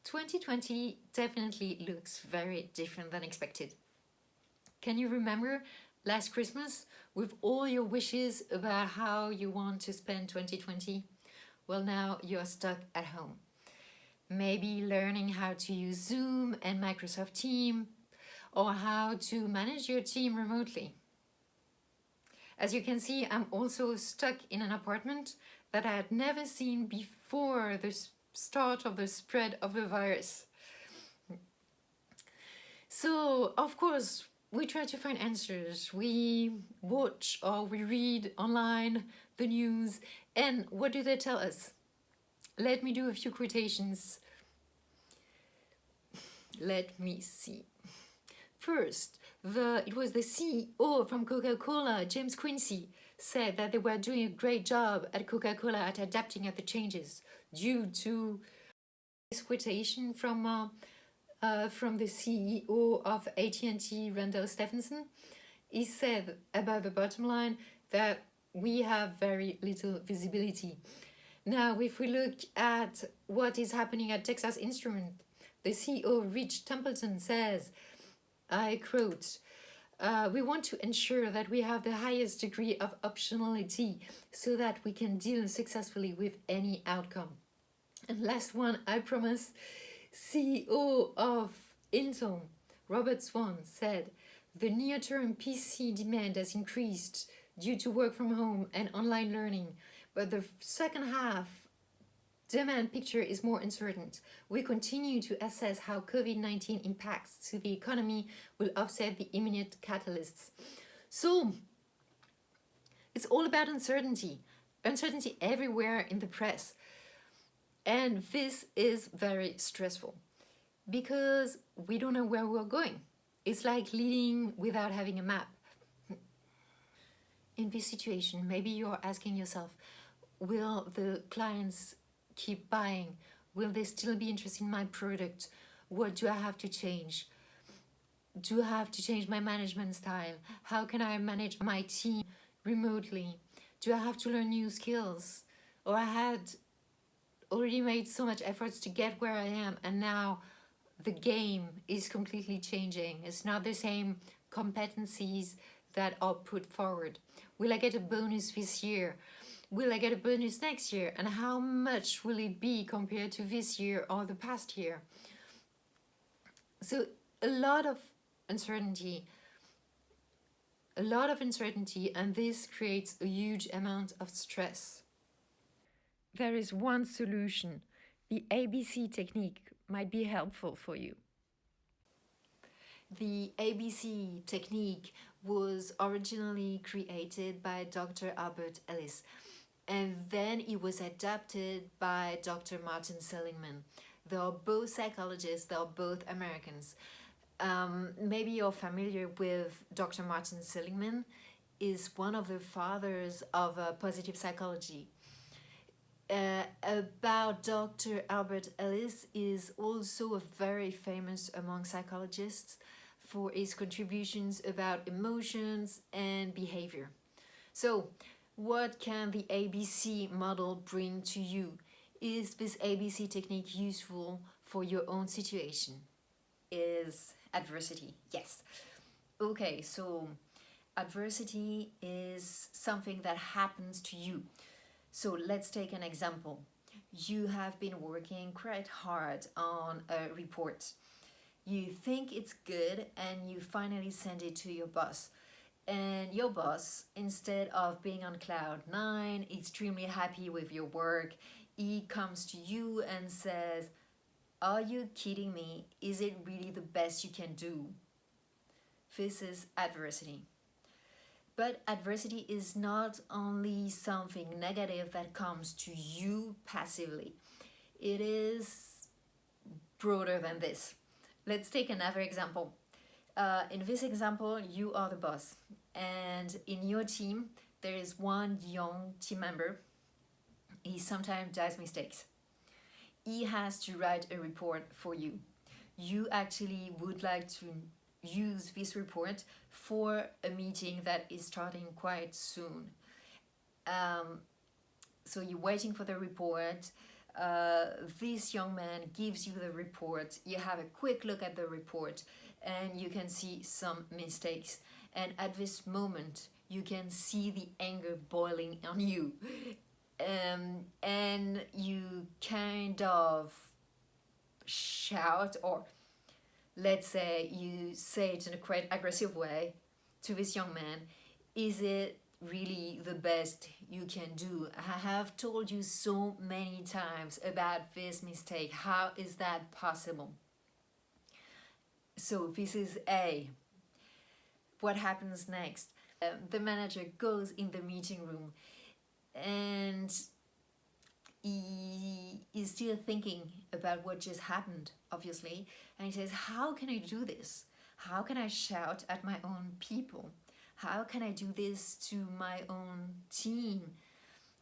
2020 definitely looks very different than expected. Can you remember last Christmas with all your wishes about how you want to spend 2020? Well, now you're stuck at home. Maybe learning how to use Zoom and Microsoft Teams, or how to manage your team remotely. As you can see, I'm also stuck in an apartment that I had never seen before the start of the spread of the virus. So, of course, we try to find answers. We watch or we read online the news, and what do they tell us? Let me do a few quotations. Let me see. First, it was the CEO from Coca-Cola, James Quincy, said that they were doing a great job at Coca-Cola at adapting at the changes due to this quotation from the CEO of AT&T, Randall Stephenson. He said about the bottom line that we have very little visibility. Now, if we look at what is happening at Texas Instruments, the CEO, Rich Templeton, says, I quote, we want to ensure that we have the highest degree of optionality so that we can deal successfully with any outcome. And last one, I promise, CEO of Intel, Robert Swan, said, the near-term PC demand has increased due to work from home and online learning, but the second half demand picture is more uncertain. We continue to assess how COVID-19 impacts to the economy will offset the immediate catalysts. So, it's all about uncertainty. Uncertainty everywhere in the press. And this is very stressful because we don't know where we're going. It's like leading without having a map. In this situation, maybe you're asking yourself, will the clients keep buying? Will they still be interested in my product? What do I have to change? Do I have to change my management style? How can I manage my team remotely? Do I have to learn new skills? Or I had already made so much efforts to get where I am, and now the game is completely changing. It's not the same competencies that are put forward. Will I get a bonus this year? Will I get a bonus next year? And how much will it be compared to this year or the past year? So a lot of uncertainty, and this creates a huge amount of stress. There is one solution. The ABC technique might be helpful for you. The ABC technique was originally created by Dr. Albert Ellis, and then it was adapted by Dr. Martin Seligman. They are both psychologists, they are both Americans. Maybe you're familiar with Dr. Martin Seligman, is one of the fathers of positive psychology. About Dr. Albert Ellis is also a very famous among psychologists for his contributions about emotions and behavior. So, what can the ABC model bring to you? Is this ABC technique useful for your own situation? Is adversity? Yes. Okay, so adversity is something that happens to you. So let's take an example. You have been working quite hard on a report. You think it's good and you finally send it to your boss. And your boss, instead of being on cloud 9, extremely happy with your work, he comes to you and says, are you kidding me? Is it really the best you can do? This is adversity. But adversity is not only something negative that comes to you passively. It is broader than this. Let's take another example. In this example, you are the boss, and in your team, there is one young team member. He sometimes does mistakes. He has to write a report for you. You actually would like to use this report for a meeting that is starting quite soon. So you're waiting for the report. this young man gives you the report, you have a quick look at the report, and you can see some mistakes. And at this moment, you can see the anger boiling on you. And you kind of shout, or let's say you say it in a quite aggressive way to this young man, is it really the best you can do? I have told you so many times about this mistake. How is that possible? So this is A. What happens next? The manager goes in the meeting room and he is still thinking about what just happened, obviously, and he says, how can I do this? How can I shout at my own people? How can I do this to my own team,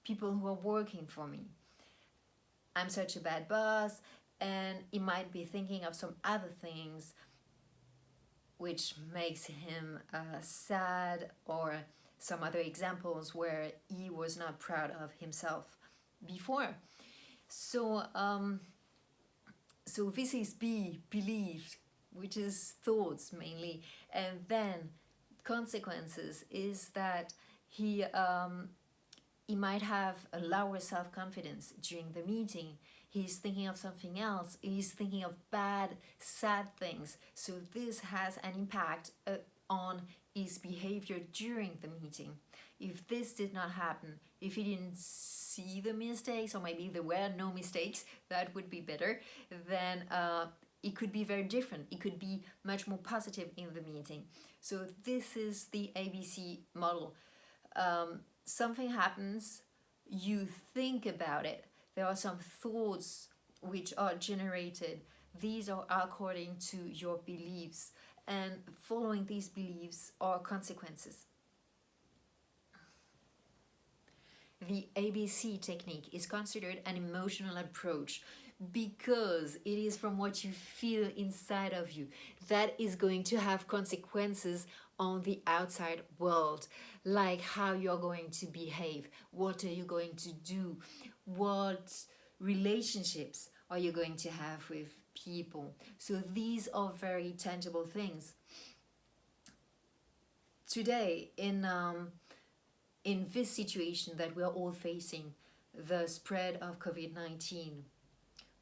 people who are working for me? I'm such a bad boss. And he might be thinking of some other things which makes him sad, or some other examples where he was not proud of himself before. So this is B, belief, which is thoughts mainly. And then consequences is that he might have a lower self-confidence during the meeting. He's thinking of something else. He's thinking of bad, sad things. So this has an impact on his behavior during the meeting. If this did not happen, if he didn't see the mistakes, or maybe there were no mistakes, that would be better, then it could be very different. It could be much more positive in the meeting. So this is the ABC model. Something happens, you think about it. There are some thoughts which are generated. These are according to your beliefs, and following these beliefs are consequences. The ABC technique is considered an emotional approach because it is from what you feel inside of you that is going to have consequences on the outside world, like how you're going to behave, what are you going to do, what relationships are you going to have with people. So these are very tangible things. Today, in this situation that we are all facing, the spread of COVID-19,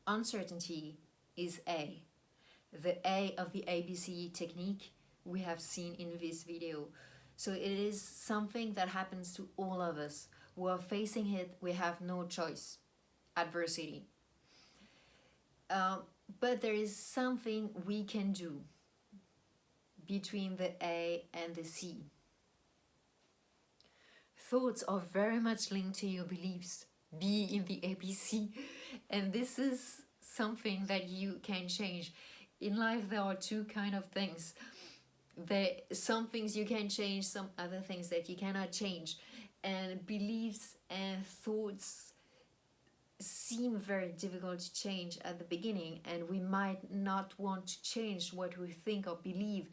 uncertainty is A. The A of the ABC technique we have seen in this video. So it is something that happens to all of us. We are facing it, we have no choice. Adversity. But there is something we can do between the A and the C. Thoughts are very much linked to your beliefs, B in the ABC, and this is something that you can change. In life there are two kind of things. Some things you can change, some other things that you cannot change. And beliefs and thoughts seem very difficult to change at the beginning, and we might not want to change what we think or believe,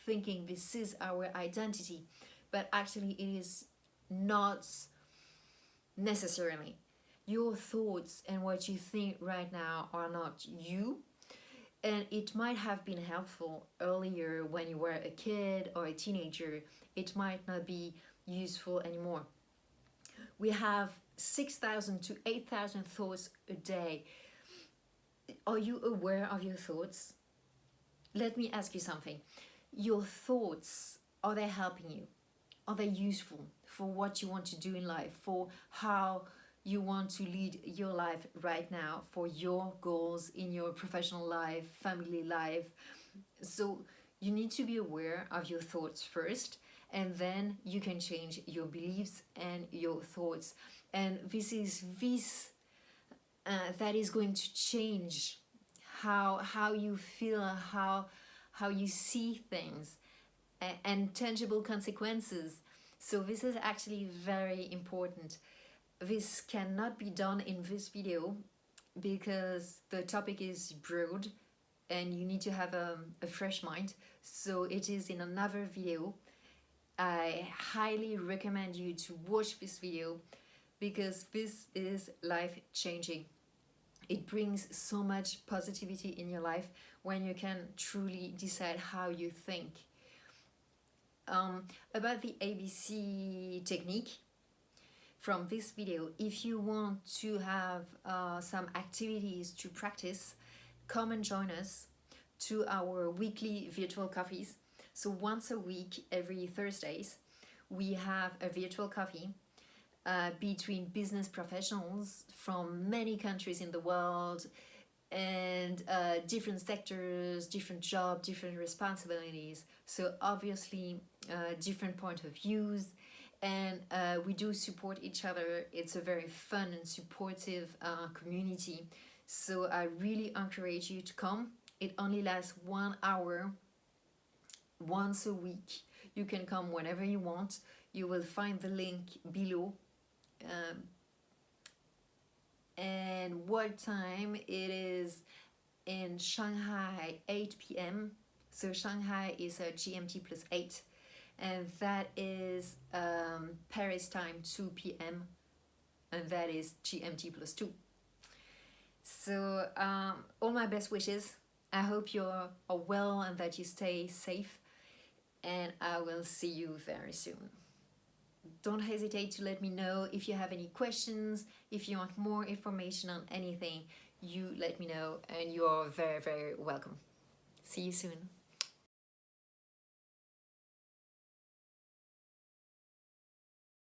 thinking this is our identity, but actually it is not necessarily. Your thoughts and what you think right now are not you, and it might have been helpful earlier when you were a kid or a teenager. It might not be useful anymore. We have 6,000 to 8,000 thoughts a day. Are you aware of your thoughts? Let me ask you something. Your thoughts, are they helping you? Are they useful for what you want to do in life, for how you want to lead your life right now, for your goals in your professional life, family life? So you need to be aware of your thoughts first, and then you can change your beliefs and your thoughts. And this is that is going to change how you feel, how you see things, and tangible consequences. So this is actually very important. This cannot be done in this video because the topic is broad and you need to have a fresh mind. So it is in another video. I highly recommend you to watch this video because this is life-changing. It brings so much positivity in your life when you can truly decide how you think. About the ABC technique from this video, if you want to have some activities to practice, come and join us to our weekly virtual coffees. So once a week, every Thursdays, we have a virtual coffee between business professionals from many countries in the world, and different sectors, different jobs, different responsibilities. So obviously different point of views, and we do support each other. It's a very fun and supportive community. So I really encourage you to come. It only lasts 1 hour once a week. You can come whenever you want. You will find the link below. And what time it is in Shanghai, 8 p.m. So Shanghai is a GMT plus 8, and that is Paris time, 2 p.m. and that is GMT plus 2. So all my best wishes. I hope you are well and that you stay safe, and I will see you very soon. Don't hesitate to let me know if you have any questions. If you want more information on anything, you let me know, and you are very, very welcome. See you soon.